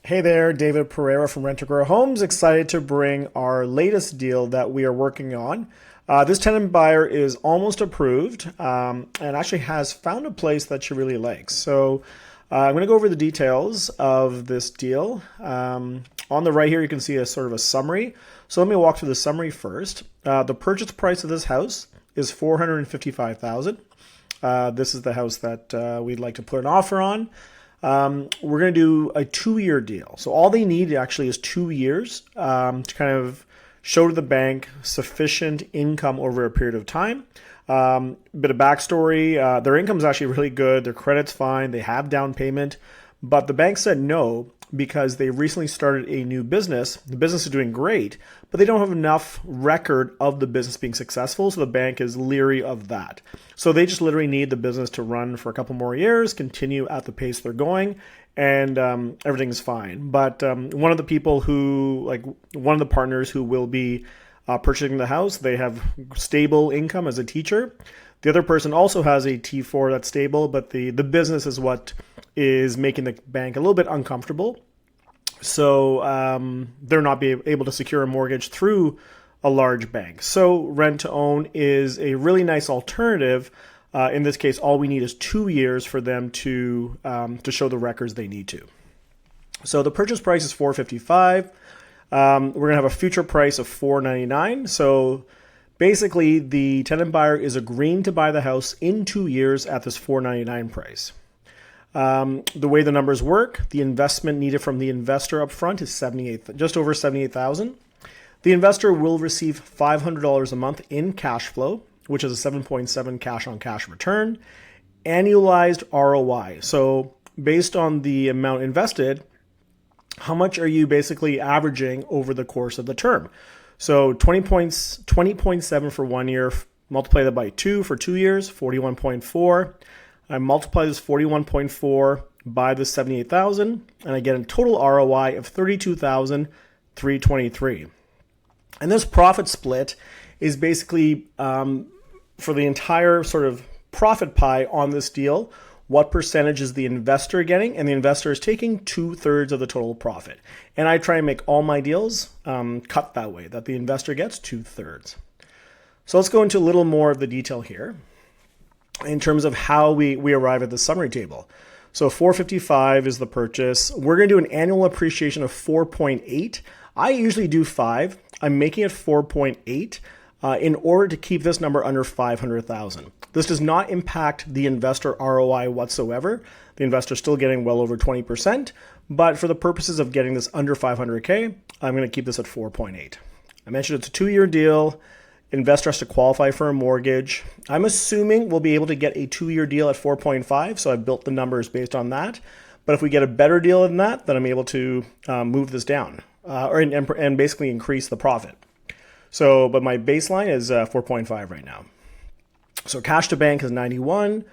Hey there, David Pereira from Rent to Grow Homes. Excited to bring our latest deal that we are working on. This tenant buyer is almost approved and actually has found a place that she really likes. So I'm going to go over the details of this deal. On the right here, you can see a sort of a summary. So let me walk through the summary first. The purchase price of this house is $455,000. This is the house that we'd like to put an offer on. We're going to do a 2-year deal. So all they need actually is 2 years to kind of show to the bank sufficient income over a period of time. Bit of backstory, their income is actually really good. Their credit's fine. They have down payment, but the bank said no because they recently started a new business. The business is doing great, but they don't have enough record of the business being successful. So the bank is leery of that. So they just literally need the business to run for a couple more years, continue at the pace they're going, and everything's fine. But one of the people one of the partners who will be purchasing the house, they have stable income as a teacher. The other person also has a T4 that's stable, but the business is what is making the bank a little bit uncomfortable. So they're not able to secure a mortgage through a large bank. So rent to own is a really nice alternative. In this case, all we need is 2 years for them to show the records they need to. So the purchase price is $455,000. We're going to have a future price of $499,000. So basically, the tenant buyer is agreeing to buy the house in 2 years at this $499,000 price. The way the numbers work, the investment needed from the investor up front is just over $78,000. The investor will receive $500 a month in cash flow, which is a 7.7 cash on cash return, annualized ROI. So based on the amount invested, how much are you basically averaging over the course of the term? So 20.7 for 1 year, multiply that by 2 for 2 years, 41.4. I multiply this 41.4 by the 78,000, and I get a total ROI of 32,323. And this profit split is basically for the entire sort of profit pie on this deal. What percentage is the investor getting? And the investor is taking 2/3 of the total profit. And I try and make all my deals cut that way, that the investor gets 2/3. So let's go into a little more of the detail here in terms of how we arrive at the summary table. So $455,000 is the purchase. We're going to do an annual appreciation of 4.8. I usually do 5. I'm making it 4.8 in order to keep this number under $500,000. This does not impact the investor ROI whatsoever. The investor is still getting well over 20%, but for the purposes of getting this under $500K, I'm going to keep this at 4.8. I mentioned it's a 2-year deal. Investor has to qualify for a mortgage. I'm assuming we'll be able to get a 2-year deal at 4.5, so I've built the numbers based on that. But if we get a better deal than that, then I'm able to move this down and basically increase the profit. So, but my baseline is 4.5 right now. So cash to bank is 91,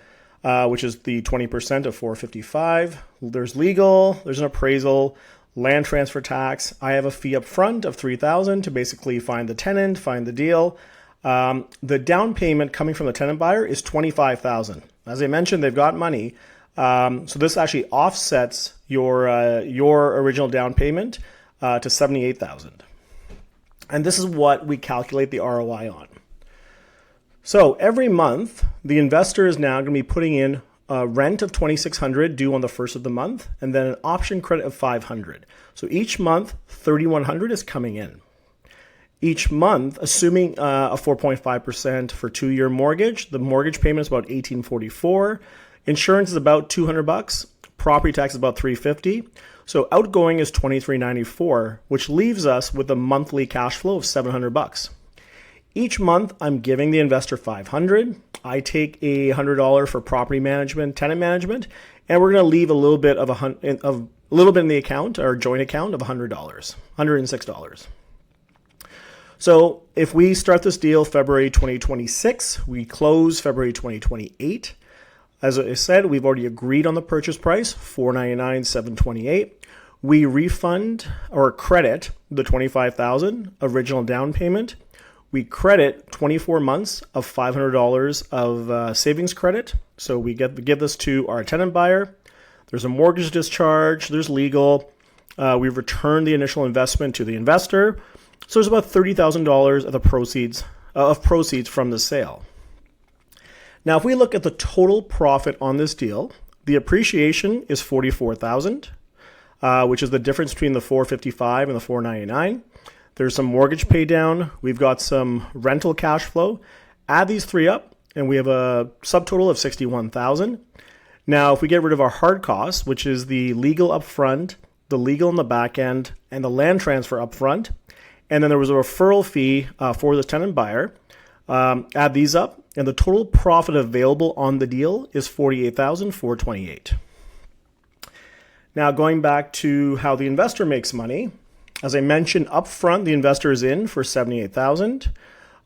which is the 20% of 455. There's legal, there's an appraisal, land transfer tax. I have a fee up front of $3,000 to basically find the tenant, find the deal. The down payment coming from the tenant buyer is $25,000. As I mentioned, they've got money. So this actually offsets your original down payment to $78,000. And this is what we calculate the ROI on. So every month, the investor is now going to be putting in a rent of $2,600 due on the first of the month, and then an option credit of $500. So each month, $3,100 is coming in. Each month, assuming a 4.5% for 2-year mortgage, the mortgage payment is about $1,844. Insurance is about $200. Property tax is about $350. So outgoing is $2,394, which leaves us with a monthly cash flow of $700. Each month, I'm giving the investor $500. I take a $100 for property management, tenant management, and we're going to leave a little bit in the account, our joint account, of $100, $106. So if we start this deal February 2026, we close February 2028. As I said, we've already agreed on the purchase price, $499,728. We refund or credit the $25,000 original down payment. We credit 24 months of $500 of savings credit. So we give this to our tenant buyer. There's a mortgage discharge, there's legal, We've returned the initial investment to the investor. So there's about $30,000 of the proceeds from the sale. Now, if we look at the total profit on this deal, the appreciation is $44,000, which is the difference between the $455 and the $499. There's some mortgage pay down. We've got some rental cash flow. Add these three up, and we have a subtotal of $61,000. Now, if we get rid of our hard costs, which is the legal upfront, the legal in the back end, and the land transfer upfront, and then there was a referral fee for the tenant buyer, add these up, and the total profit available on the deal is $48,428. Now, going back to how the investor makes money, as I mentioned upfront, the investor is in for $78,000.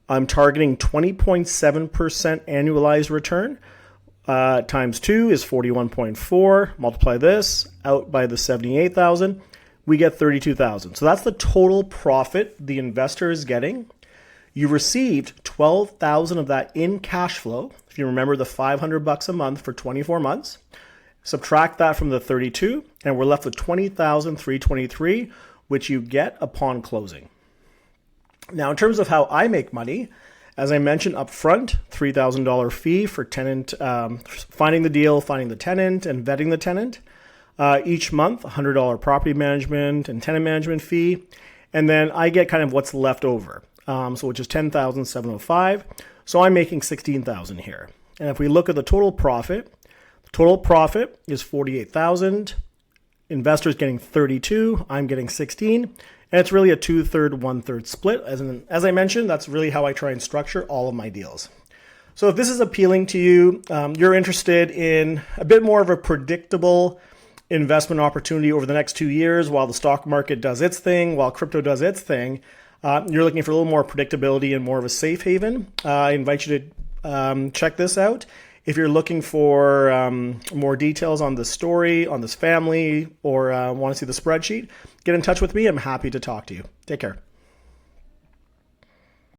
I'm targeting 20.7% annualized return. Times 2 is 41.4. Multiply this out by the 78,000. We get 32,000. So that's the total profit the investor is getting. You received 12,000 of that in cash flow. If you remember the $500 a month for 24 months, subtract that from the 32, and we're left with 20,323, which you get upon closing. Now, in terms of how I make money, as I mentioned up front, $3,000 fee for tenant, finding the deal, finding the tenant, and vetting the tenant. Each month, $100 property management and tenant management fee. And then I get kind of what's left over, which is $10,705. So I'm making $16,000 here. And if we look at the total profit is $48,000. Investors getting 32, I'm getting 16, and it's really a 2/3, 1/3 split. As I mentioned, that's really how I try and structure all of my deals. So if this is appealing to you, you're interested in a bit more of a predictable investment opportunity over the next 2 years while the stock market does its thing, while crypto does its thing, you're looking for a little more predictability and more of a safe haven, I invite you to check this out. If you're looking for more details on this story, on this family, or want to see the spreadsheet, get in touch with me. I'm happy to talk to you. Take care.